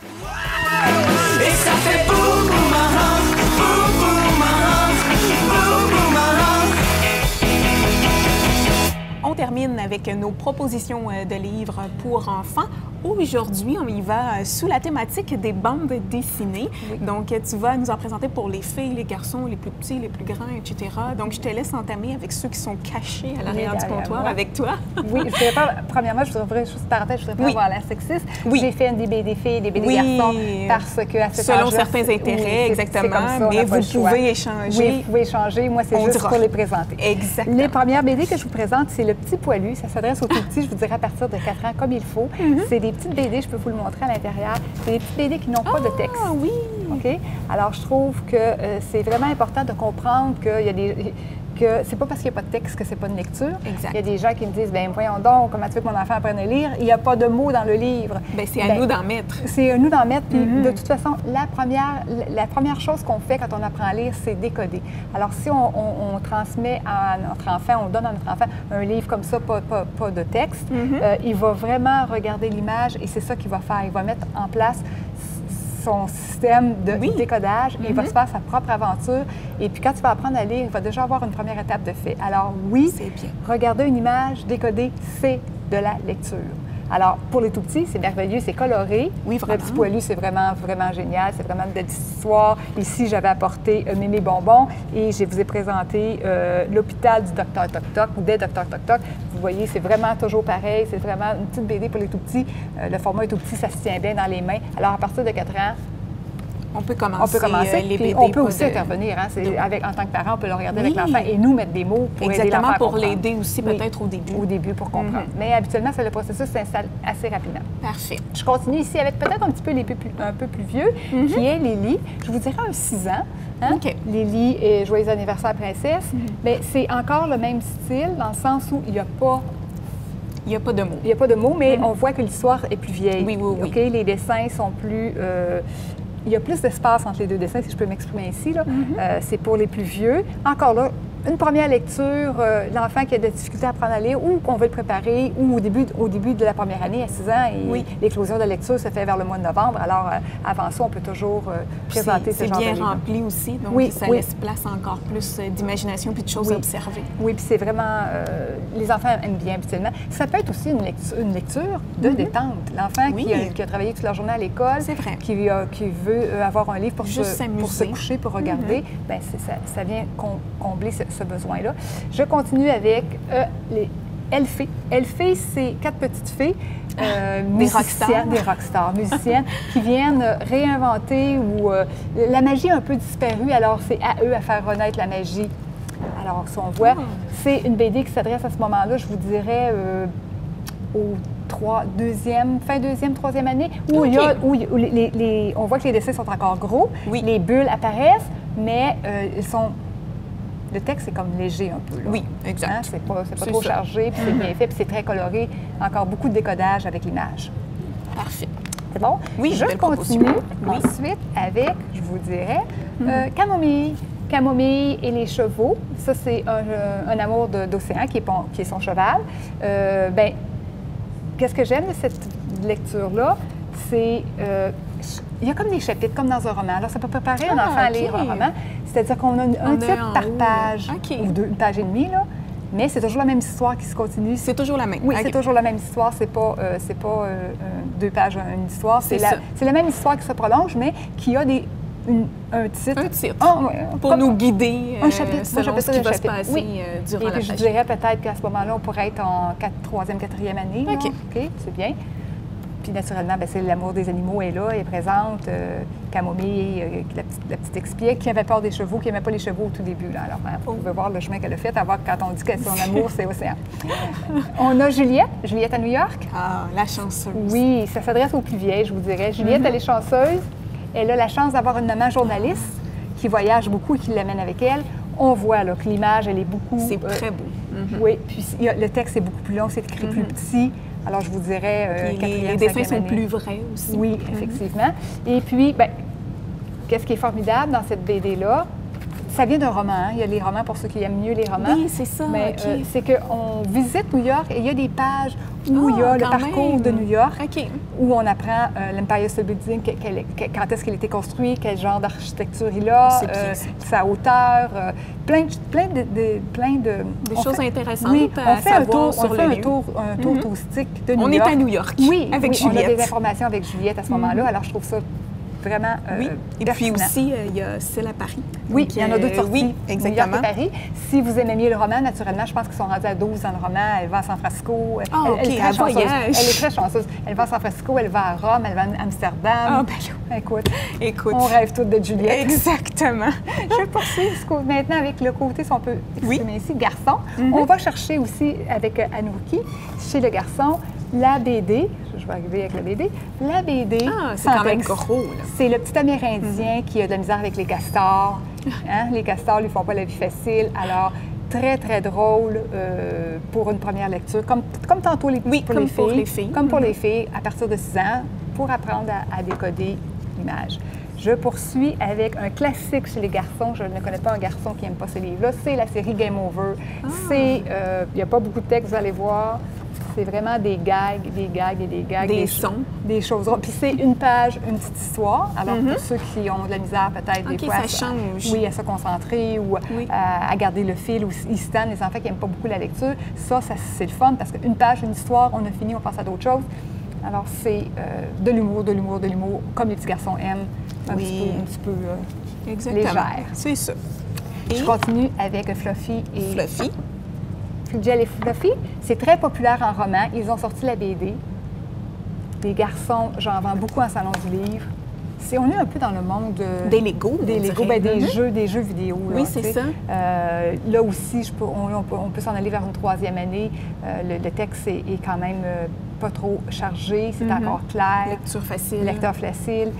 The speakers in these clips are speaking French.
Et ça fait boum boum ah, boum boum ah, boum boum ah. On termine avec nos propositions de livres pour enfants. Aujourd'hui, on y va sous la thématique des bandes dessinées. Oui. Donc, tu vas nous en présenter pour les filles, les garçons, les plus petits, les plus grands, etc. Donc, je te laisse entamer avec ceux qui sont cachés à l'arrière du comptoir avec toi. Oui, je voudrais pas, premièrement, je voudrais juste parenthèse, je voudrais pas avoir l'air sexiste. Oui. J'ai fait des BD filles, des BD garçons, parce que à cet selon certains intérêts, exactement, ça, mais vous pouvez échanger. Oui, vous pouvez échanger. Moi, c'est juste pour les présenter. Exactement. Les premières BD que je vous présente, c'est Le Petit Poilu. Ça s'adresse aux tout petits, je vous dirais, à partir de 4 ans, comme il faut. C'est des petites BD, je peux vous le montrer à l'intérieur. C'est des petites BD qui n'ont pas de texte. Ah oui! OK? Alors, je trouve que c'est vraiment important de comprendre qu'il y a des... que c'est pas parce qu'il n'y a pas de texte que c'est pas une lecture. Exact. Il y a des gens qui me disent, bien, voyons donc, comment tu veux que mon enfant apprenne à lire? Il n'y a pas de mots dans le livre. Bien, c'est à nous d'en mettre. C'est à nous d'en mettre. Puis, de toute façon, la première chose qu'on fait quand on apprend à lire, c'est décoder. Alors, si on transmet à notre enfant, on donne à notre enfant un livre comme ça, pas de texte, il va vraiment regarder l'image et c'est ça qu'il va faire. Il va mettre en place son système de décodage et il va se faire sa propre aventure. Et puis, quand tu vas apprendre à lire, il va déjà avoir une première étape de fait. Alors, oui, regarder une image, décoder, c'est de la lecture. Alors, pour les tout-petits, c'est merveilleux, c'est coloré. Oui, vraiment. Le Petit Poilu, c'est vraiment, vraiment génial. C'est vraiment de belle histoire. Ici, j'avais apporté Mémé Bonbon et je vous ai présenté l'hôpital du Docteur Toc-Toc ou des Docteurs Toc-Toc. Vous voyez, c'est vraiment toujours pareil. C'est vraiment une petite BD pour les tout-petits. Le format est tout petit, ça se tient bien dans les mains. Alors, à partir de 4 ans, on peut commencer les BD. On peut aussi intervenir. Hein, en tant que parent, on peut le regarder avec l'enfant et nous mettre des mots pour aider l'enfant à comprendre. Pour l'aider aussi, peut-être au début. Au début, pour comprendre. Mais habituellement, le processus s'installe assez rapidement. Parfait. Je continue ici avec peut-être un petit peu un peu plus vieux, qui est Lily. Je vous dirais un 6 ans. Hein? Lily et Joyeux anniversaire, princesse. Mais c'est encore le même style, dans le sens où il n'y a pas... Il n'y a pas de mots. Il n'y a pas de mots, mais on voit que l'histoire est plus vieille. Oui, oui, oui. OK? Les dessins sont plus... il y a plus d'espace entre les deux dessins, si je peux m'exprimer ici. C'est pour les plus vieux. Encore là, une première lecture, l'enfant qui a de la difficulté à apprendre à lire ou qu'on veut le préparer, ou au début de la première année, à 6 ans, et l'éclosion de la lecture se fait vers le mois de novembre. Alors, avant ça, on peut toujours présenter ce genre de livre. C'est bien rempli aussi, donc ça laisse place encore plus d'imagination puis de choses à observer. Oui, puis c'est vraiment... les enfants aiment bien habituellement. Ça peut être aussi une lecture de détente. L'enfant qui a travaillé toute la journée à l'école, qui veut avoir un livre pour se coucher, pour regarder, bien, ça vient combler ce besoin-là. Je continue avec les Elfées. Elfées, c'est 4 petites filles, des rockstars musiciennes, qui viennent réinventer où la magie a un peu disparu, alors c'est à eux à faire renaître la magie. Alors, si on voit, c'est une BD qui s'adresse à ce moment-là, je vous dirais, fin deuxième, troisième année, où on voit que les dessins sont encore gros, les bulles apparaissent, mais ils sont... Le texte, c'est comme léger un peu. Là. Oui, exact. Hein? C'est pas trop chargé, puis c'est bien fait, puis c'est très coloré. Encore beaucoup de décodage avec l'image. Parfait. C'est bon? Oui, je continue ensuite avec, je vous dirais, Camomille. Camomille et les chevaux. Ça, c'est un amour d'océan qui est son cheval. Bien, qu'est-ce que j'aime de cette lecture-là? C'est... il y a comme des chapitres, comme dans un roman. Alors, ça peut préparer un enfant à lire un roman. C'est-à-dire qu'on a un titre par page, ou une page et demie, là. Mais c'est toujours la même histoire qui se continue. C'est toujours la même. Oui, c'est toujours la même histoire. C'est pas 2 pages, une histoire. C'est la même histoire qui se prolonge, mais qui a un titre. Un titre. Pour nous guider un chapitre, selon ce qui va se passer durant la page. Je dirais peut-être qu'à ce moment-là, on pourrait être en 3e, 4e année. OK, c'est bien. Puis naturellement, bien, c'est l'amour des animaux est là, elle est présente. Camomille, la petite expiègle, qui avait peur des chevaux, qui n'aimait pas les chevaux au tout début. Là. Alors, vous pouvez voir le chemin qu'elle a fait, à voir quand on dit que son amour, c'est océan. On a Juliette à New York. Ah, la chanceuse. Oui, ça s'adresse aux plus vieilles, je vous dirais. Juliette, elle est chanceuse. Elle a la chance d'avoir une maman journaliste qui voyage beaucoup et qui l'amène avec elle. On voit là, que l'image, elle est beaucoup... C'est très beau. Oui, puis le texte est beaucoup plus long, c'est écrit plus petit. Alors, je vous dirais... les dessins sont plus vrais aussi. Oui, effectivement. Et puis, bien, qu'est-ce qui est formidable dans cette BD-là? Ça vient d'un roman. Hein. Il y a les romans pour ceux qui aiment mieux les romans. Oui, c'est ça. Mais c'est qu'on visite New York et il y a des pages où il y a le parcours de New York, où on apprend l'Empire State Building, quand est-ce qu'il a été construit, quel genre d'architecture il a, sa hauteur, plein de des choses intéressantes oui, à savoir sur le lieu. Un tour touristique de New York. On est à New York avec Juliette. On a des informations avec Juliette à ce moment-là, alors je trouve ça vraiment Et puis aussi, il y a celle à Paris. Oui, il y en a d'autres sorties. Oui, exactement. New York et Paris. Si vous aimez mieux le roman, naturellement, je pense qu'ils sont rendus à 12 dans le roman. Elle va à San Francisco. Elle est très chanceuse. Elle va à San Francisco, elle va à Rome, elle va à Amsterdam. Écoute, on rêve toutes de Juliette. Exactement. Je poursuis maintenant avec le côté, si on peut exprimer ici, garçon. On va chercher aussi avec Anouki, chez le garçon, la BD. Je vais arriver avec la BD. La BD, c'est quand même gros. C'est le petit Amérindien qui a de la misère avec les castors. Hein? Les castors lui font pas la vie facile. Alors, très, très drôle pour une première lecture. Comme tantôt pour les filles. Comme pour les filles, à partir de 6 ans, pour apprendre à décoder l'image. Je poursuis avec un classique chez les garçons. Je ne connais pas un garçon qui n'aime pas ce livre-là. C'est la série Game Over. Il n'y a pas beaucoup de texte, vous allez voir. C'est vraiment des gags. Des sons. Des choses. Puis c'est une page, une petite histoire. Alors, pour ceux qui ont de la misère, peut-être, des fois, ça change. Oui, à se concentrer ou à garder le fil. Ou ils se tannent, les enfants qui n'aiment pas beaucoup la lecture. Ça c'est le fun parce qu'une page, une histoire, on a fini, on passe à d'autres choses. Alors, c'est de l'humour, comme les petits garçons aiment. Un petit peu légère. C'est ça. Je continue avec Fluffy et... Fluffy. Gel et Fluffy, c'est très populaire en roman. Ils ont sorti la BD. Les garçons, j'en vends beaucoup en salon du livre. On est un peu dans le monde des Legos. Des jeux vidéo. Là, oui, c'est ça. Là aussi, on peut s'en aller vers une 3e année. Le texte est quand même pas trop chargé, c'est encore clair. Lecture facile. Lecteur facile.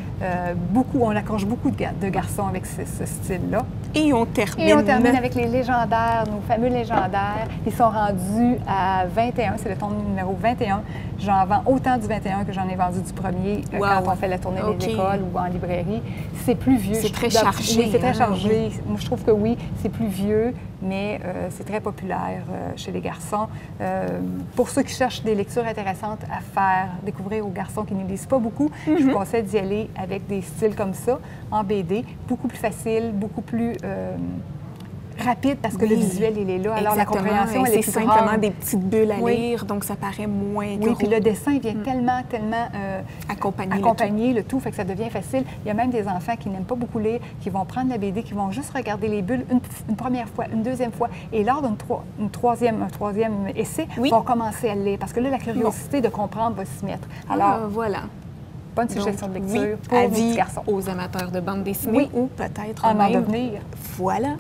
On accroche beaucoup de garçons avec ce style-là. Et on termine avec les légendaires, nos fameux légendaires. Ils sont rendus à 21, c'est le tome numéro 21. J'en vends autant du 21 que j'en ai vendu du premier quand on fait la tournée des écoles ou en librairie. C'est plus vieux. C'est très chargé. Oui, c'est très chargé. Moi, je trouve que c'est plus vieux, mais c'est très populaire chez les garçons. Pour ceux qui cherchent des lectures intéressantes à faire découvrir aux garçons qui ne lisent pas beaucoup, je vous conseille d'y aller avec des styles comme ça, en BD, beaucoup plus facile, beaucoup plus rapide parce que le visuel, il est là. Alors, la compréhension, elle est c'est simplement des petites bulles à lire, donc ça paraît moins gros. Oui, puis le dessin vient tellement accompagner le tout, fait que ça devient facile. Il y a même des enfants qui n'aiment pas beaucoup lire, qui vont prendre la BD, qui vont juste regarder les bulles une première fois, une deuxième fois, et lors d'un troisième essai, vont commencer à le lire, parce que là, la curiosité de comprendre va s'y mettre. Alors, voilà. Bonne suggestion de lecture pour avis les garçons. Aux amateurs de bande dessinée ou peut-être en devenir. Voilà.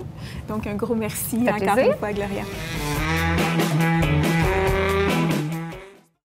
Donc, un gros merci encore une fois, Gloria.